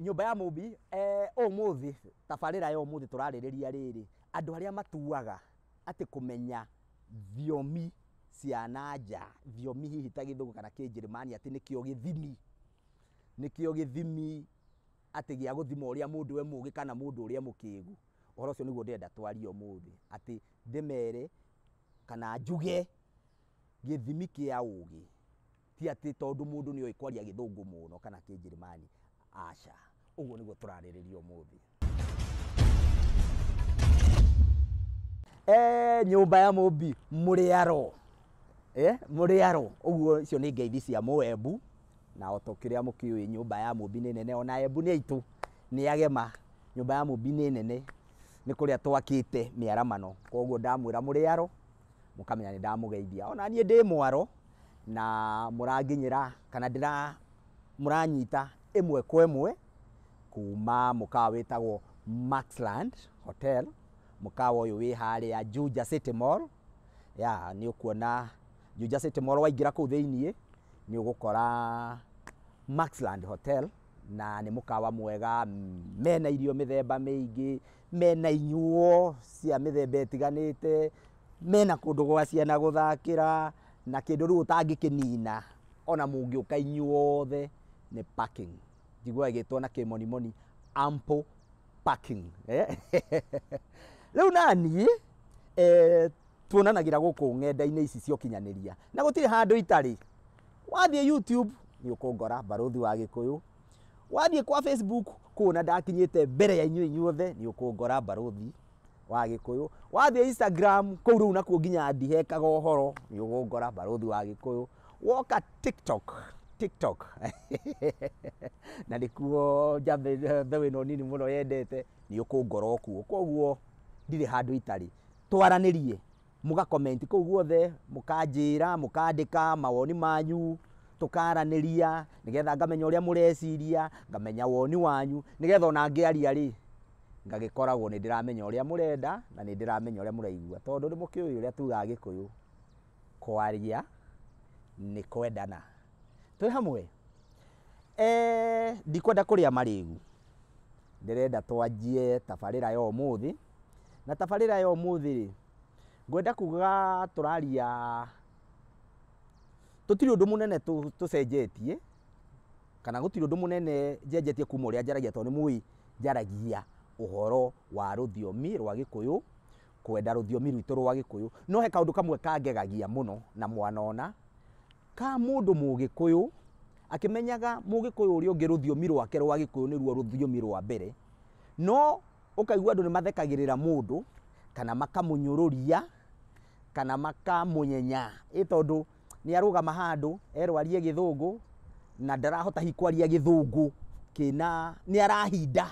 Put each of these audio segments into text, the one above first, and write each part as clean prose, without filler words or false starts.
nyumba ya Mumbi umuthi tabarira ya umuthi turaririria riri andu aria matuaga ati kumenya thiomi cia nanja thiomi hihi ta Githungu kana Kijerumani ati nikio githimi ati gia guthima uria mundu we mugi kana mundu uria mukigu uhoro ucio niguo ndenda twarie umuthi ati ndimere kana njuge githimi kia ugi ti ati tondu mundu ni kwaria Githungu muno kana Kijerumani acha uguo niguo turaririria umuthi. Nyumba ya Mumbi muriaro muriaro uguo icio ni ngeithi cia Muembu na otokiria mukiui nyumba ya Mumbi ni nene ona Embu ni aitu ni agema nyumba ya Mumbi ni nene ni kuria twakite miaramano koguo ndamwira muriaro mukamenya ni ndamugeithia ona nie ndi mwaro na muranginyira kana muranyita imwe kwa imwe kuma mukawa witagwo Maxland Hotel mukawa uyu wi haria Juja City Mall ya ni ukuona Juja City Mall waingira ku thiini ni ugukora Maxland Hotel na ni mukawa mwega mena irio mithemba mingi mena inyuo cia mithemba itiganite mena kundu gwa ciana guthakira na kindu ru utangikinina ona mungi ukainyuothe ni parking njigua igitwo na kimonimoni ample parking riu nani tuonanagira guku ng'enda-ini ici cia ukinyaniria na gutiri handu itari wathie YouTube ni ukungora Baruthi wa Gikuyu wathie kwa Facebook kuna ndakinyite mbere ya inyuothe ni ukungora Baruthi wa Gikuyu wathie Instagram kuu riu nakuo nginya ndihekaga uhoro ni ukungora Baruthi wa Gikuyu woka TikTok na ndikuo jambe bewe no nini muno yendete ni ukungora kuo koguo ndire handu itari twaranirie muga comment kuu guothe mukanjira mukandika mawoni manyu tukaraniria nigetha ngamenya uria mureciria ngamenya woni wanyu nigetha ona ngiaria ri ngagikoragwo ni ndiramenya uria murenda na ni ndiramenya uria muraigua tondu ni mukiui uria tugaga Gikuyu kwaria ni kwendana twi hamwe ndikwenda kuria marigu ndirenda twanjie tabarira ya umuthi na tabarira ya umuthi ri ngwenda kuga turaria tutiri undu munene tucenjetie kana gutiri undu munene njenjetie kuma uria njaragia tondu mui njaragia uhoro wa ruthiomi rwa Gikuyu kwenda ruthiomi rwitu rwa Gikuyu no he kaundu kamwe kangegagia muno na mwanona ka mundu Mugikuyu akimenyaga Mugikuyu uria ungi ruthiomi rwake rwa Gikuyu ni ruo ruthiomi rwa mbere no ukaigua andu ni mathekagirira mundu kana makamunyururia kana makamunyenya tondu ni arugama handu erwarie Githungu na ndarahota hikwaria Githungu kina ni arahinda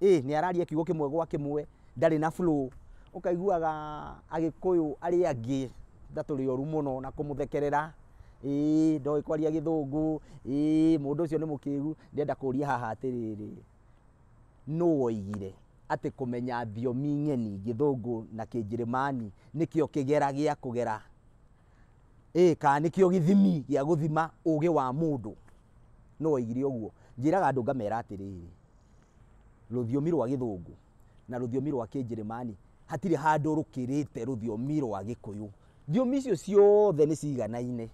ni araria kiugo kimwe gwa kimwe ndari na flow ukaiguaga Agikuyu ari angi ndaturi oru muno na kumuthekerera ndoi kwaria Githungu mundu ucio ni mukigu ndenda kuria haha atiriri no woigire ati kumenya thiomi ng'eni Githungu na Kijerumani nikio kigera gia kugera ka nikio githimi gia guthima ugi wa mundu no woigire uguo njiraga andu ngamera atiriri ruthiomi rwa Githungu na ruthiomi rwa Kijerumani hatiri handu rukirite ruthiomi rwa Gikuyu thiomi icio ciothe ni ciganaine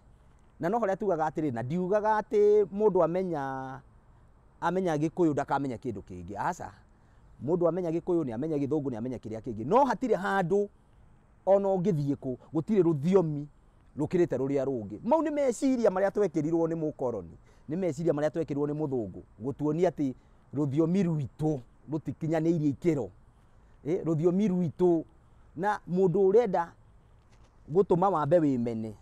na no horia tugaga atiri na ndiugaga ati mundu amenya Gikuyu ndakamenya kindu kingi aca mundu amenya Gikuyu ni amenya Githungu ni amenya kiria kingi no hatiri handu ona ungithie ku gutire ruthiomi rukirite ruria rungi mau ni meciria maria twekirirwo ni mukoroni ni meciria maria twekirirwo ni muthungu gutuonia ati ruthiomi rwitu rutikinyaniirie ikiro ruthiomi rwitu na mundu urenda gutuma wambe wimene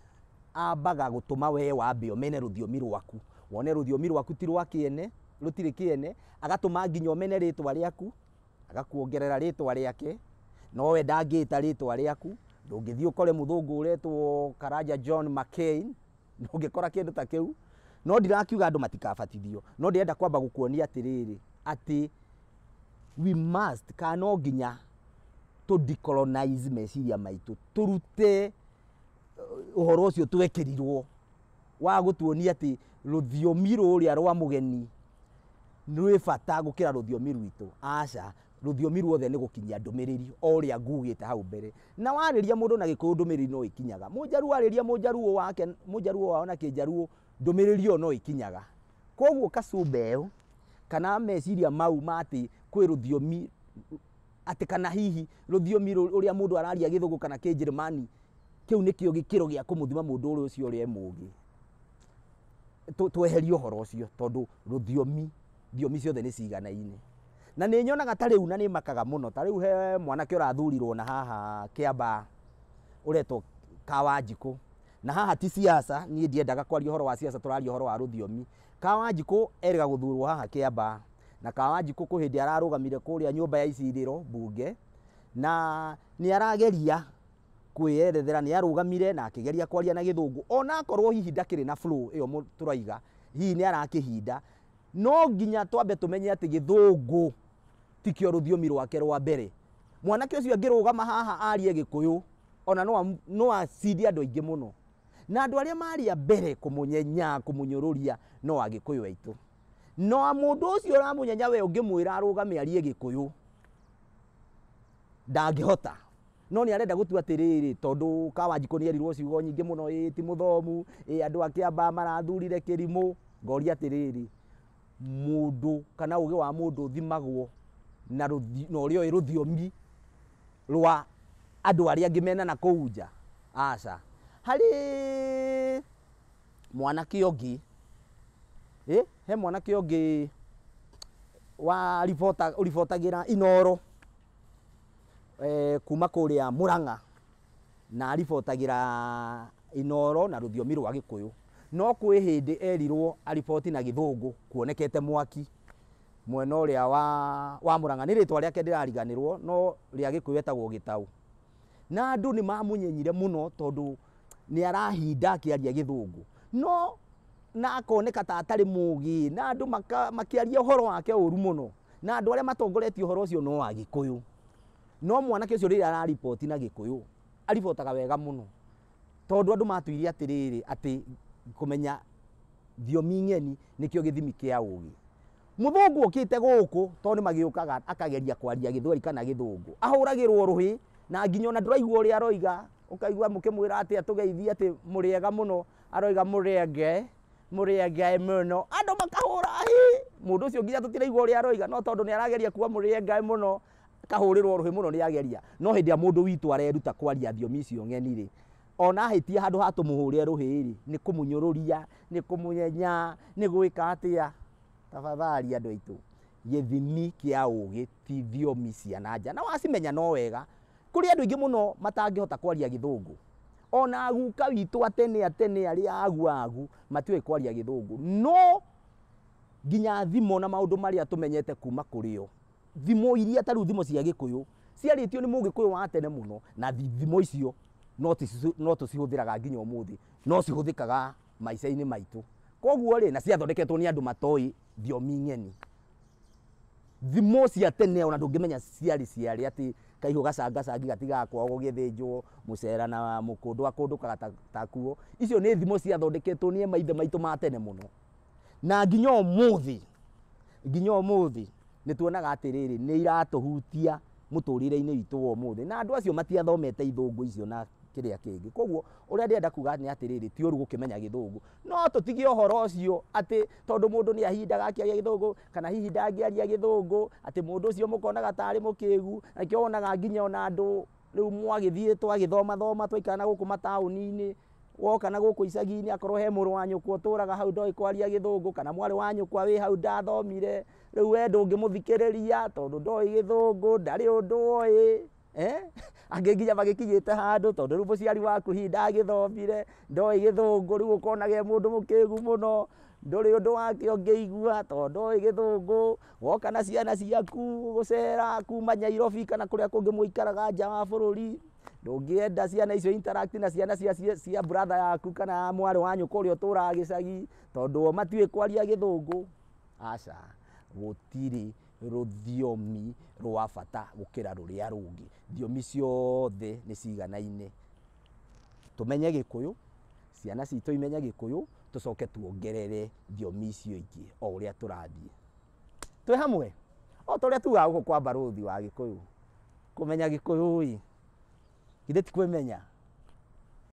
ambaga gutuma we wambe omene ruthiomi rwaku wone ruthiomi rwaku ti rwa kiene rutiri kiene agatuma nginya omene ritwa riaku agakuongerera ritwa riake no we ndangita ritwa riaku ndungithii ukore muthungu uretwo Karanja John McCain ndungikora kindu ta kiu no ndirakiuga andu matikabatithio no ndirenda kwamba gukuonia atiriri ati we must kana nginya to decolonize meciria maitu turute uhoro ucio twekirirwo wa gutuonia ati ruthiomi ruria rwa mugeni nĩ bata gũkĩra rũthiomi rwitũ. Aca, rũthiomi ruothe nĩ gũkinyia ndũmĩrĩri o ũrĩa ngugĩte hau mbere. Na warĩria mũndũ na Gĩkũyũ ndũmĩrĩri no ĩkinyaga. Mũjaruo arĩria Mũjaruo wake, Mũjaruo wao na Kĩjaruo ndũmĩrĩri ĩyo no ĩkinyaga. Koguo kasumba ĩyo kana meciria mau ma atĩ kwĩ rũthiomi atĩ kana hihi rũthiomi ũrĩa mũndũ araria Gĩthũngũ kana Kĩnjĩrĩmani kĩu nĩkĩo gĩkĩro gĩa kũmũthima mũndũ ũcio ũrĩa mũũgĩ. Tweherie ũhoro ũcio tondũ thiomi ciothe nĩ ciganaine. Na nĩ nyonaga ta rĩu na nĩ makaga mũno ta rĩu he mwanake ũrathurirwo na haha Kĩambaa ũretwo Kawanjikũ. Na haha ti siasa, niĩ ndiendaga kwaria ũhoro wa siasa, tũraria ũhoro wa rũthiomi. Kawanjikũ erĩga gũthurwo haha Kĩambaa, na Kawanjikũ kwĩ hĩndĩ ararũgamire kũrĩa nyũmba ya icirĩro mbunge, na nĩ arageria kwĩyerethera, nĩ arũgamire na akĩgeria kwaria na Gĩthũngũ, ona akorwo hihi ndakĩrĩ na flow ĩyo tũraiga, hihi nĩ arakĩhinda, no nginya twambe tũmenye atĩ Gĩthũngũ tikĩo rũthiomi rwake rwa mbere. Mwanake ũcio angĩrũgama haha arie Gĩkũyũ, ona no acinde andũ aingĩ mũno. Na andũ arĩa maria mbere kũmũnyenya, kũmũnyũrũria no Agĩkũyũ aitũ. No mũndũ ũcio ũramũnyenya we ũngĩmwĩra arũgame arie Gĩkũyũ, ndangĩhota. No nĩ arenda gũtua atĩrĩrĩ, tondũ Kawanjikũ nĩ erirwo ciugo nyingĩ mũno, ti mũthomu, andũ a Kĩambaa marathurire Kĩrimũ. Ngoria atĩrĩrĩ, mũndũ kana ũũgĩ wa mũndũ ũthimagwo na ũrĩa ũĩ rũthiomi rwa andũ arĩa angĩ mena na kũu nja. Aca, harĩ mwanake ũngĩ, he mwanake ũngĩ ũribotagĩra Inooro kuma kũrĩa Mũrang'a, na aribotagĩra Inooro na rũthiomi rwa Gĩkũyũ. No kwĩ hĩndĩ erirwo ariboti na Gĩthũngũ kuonekete mwaki mwena ũrĩa wa Mũrang'a. Nĩ rĩtwa rĩake ndĩrariganĩrwo, no rĩa Gĩkũyũ etagwo Gĩtaũ. Na andũ nĩ mamũnyenyire mũno tondũ nĩ arahinda akĩaria Gĩthũngũ, no na akoneka ta atarĩ mũũgĩ, na andũ makĩaria ũhoro wake ũũru mũno, na andũ arĩa matongoretie ũhoro ũcio no Agĩkũyũ. No mwanake ũcio rĩrĩa arariboti na Gĩkũyũ aribotaga wega mũno, tondũ andũ matuire atĩrĩrĩ, atĩ kũmenya thiomi ng'eni nĩkĩo gĩthimi kĩa ũũgĩ. Mũthũngũ ũkĩte gũkũ tondũ nĩ magĩũkaga akageria kwaria Gĩthweri kana Gĩthũngũ, ahũragĩrwo rũhĩ, na nginya ona ndũraigua ũrĩa aroiga, ũkaigua mũkĩmwĩra atĩ atũgeithie atĩ mũrĩega mũno, aroiga mũrĩenge mũno, andũ makahũra hĩ. Mũndũ ũcio nginya tũtiraigua ũrĩa aroiga, no tondũ nĩ arageria kuga mũrĩenge mũno, kahũrĩrwo rũhĩ mũno nĩ ageria. No hĩndĩ ya mũndũ witũ areruta kwaria thiomi icio ng'eni rĩ, ona ahĩtia handũ ha tũmũhũre rũhĩ rĩ, nĩ kũmũnyũrũria, nĩ kũmũnyenya, nĩ gwĩka atĩa. Tafadhali andũ aitũ, gĩthimi kĩa ũũgĩ ti thiomi cia na nja, na wacimenya no wega. Kũrĩ andũ aingĩ mũno matangĩhota kwaria Gĩthũngũ, ona aguka witũ atene arĩa agu matiũĩ kwaria Gĩthũngũ, no nginya thimo na maũndũ marĩa tũmenyete kuma kũrĩ o, thimo iria ta rĩu thimo cia Gĩkũyũ ciarĩtio nĩ Mũgĩkũyũ wa tene mũno, na thimo icio no tũcihũthĩraga nginya ũmũthĩ, no cihũthĩkaga maica-inĩ maitũ. Koguo rĩ, na ciathondeketwo nĩ andũ matoĩ thiomi ng'eni. Thimo cia tene ona ndũngĩmenya ciarĩ atĩ kaihũ gacangacangi gatigaga kwao gũgĩthĩnjwo, mũcera na mũkũndũ akũndũkaga takuo. Icio nĩ thimo ciathondeketwo nĩ maithe maitũ ma tene mũno. Na nginya ũmũthĩ nĩ tuonaga atĩrĩrĩ, nĩ iratũhutia mũtũrĩre-inĩ witũ wa ũmũthĩ, na andũ acio matiathomete Ithũngũ icio na kĩrĩa kĩngĩ. Koguo ũrĩa ndĩrenda kuga nĩ atĩrĩrĩ, ti ũru gũkĩmenya Gĩthũngũ, no tũtige ũhoro ũcio atĩ tondũ mũndũ nĩ ahindaga akĩaria Gĩthũngũ kana hihi ndangĩaria Gĩthũngũ, atĩ mũndũ ũcio mũkonaga tarĩ mũkĩgu. Na nĩkĩo wonaga nginya ona andũ rĩu mwagĩthiĩ twagĩthoma twaikara na gũkũ mataũni-inĩ, woka na gũkũ icagi-inĩ akorwo he mũrũ wa nyũkwa ũtũraga hau ndoĩ kwaria Gĩthũngũ, kana mwarĩ wa nyũkwa wĩ hau ndathomire, rĩu we ndũngĩmũthikĩrĩria tondũ ndoĩ Gĩthũngũ, ndarĩ ũndũ oĩ. Angĩ nginya magĩkinyĩte handũ tondũ rĩu mũciari waku hihi ndagĩthomire, ndoĩ Gĩthũngũ, rĩu ũkonaga e mũndũ mũkĩgu mũno, ndũrĩ ũndũ wake ũngĩigua tondũ ndoĩ Gĩthũngũ. Woka na ciana ciaku gũcera kuma Nyairobi kana kũrĩa kũngĩ mũikaraga nja wa bũrũri, ndũngĩenda ciana icio interact na ciana cia brother yaku kana mwarĩ wa nyũkwa ũrĩa ũtũraga gĩcagi tondũ o matiũĩ kwaria Gĩthũngũ. Aca, gũtirĩ rũthiomi rwa bata gũkĩra rũrĩa rũngĩ. Thiomi ciothe nĩ ciganaine. Tũmenye Gĩkũyũ, ciana citũ imenye Gĩkũyũ, tũcoke tuongerere thiomi icio ingĩ o ũrĩa tũrathiĩ. Twi hamwe o toria tugaga guku kwa baruthi wa Gikuyu kumenya Gikuyu githe ti kwimenya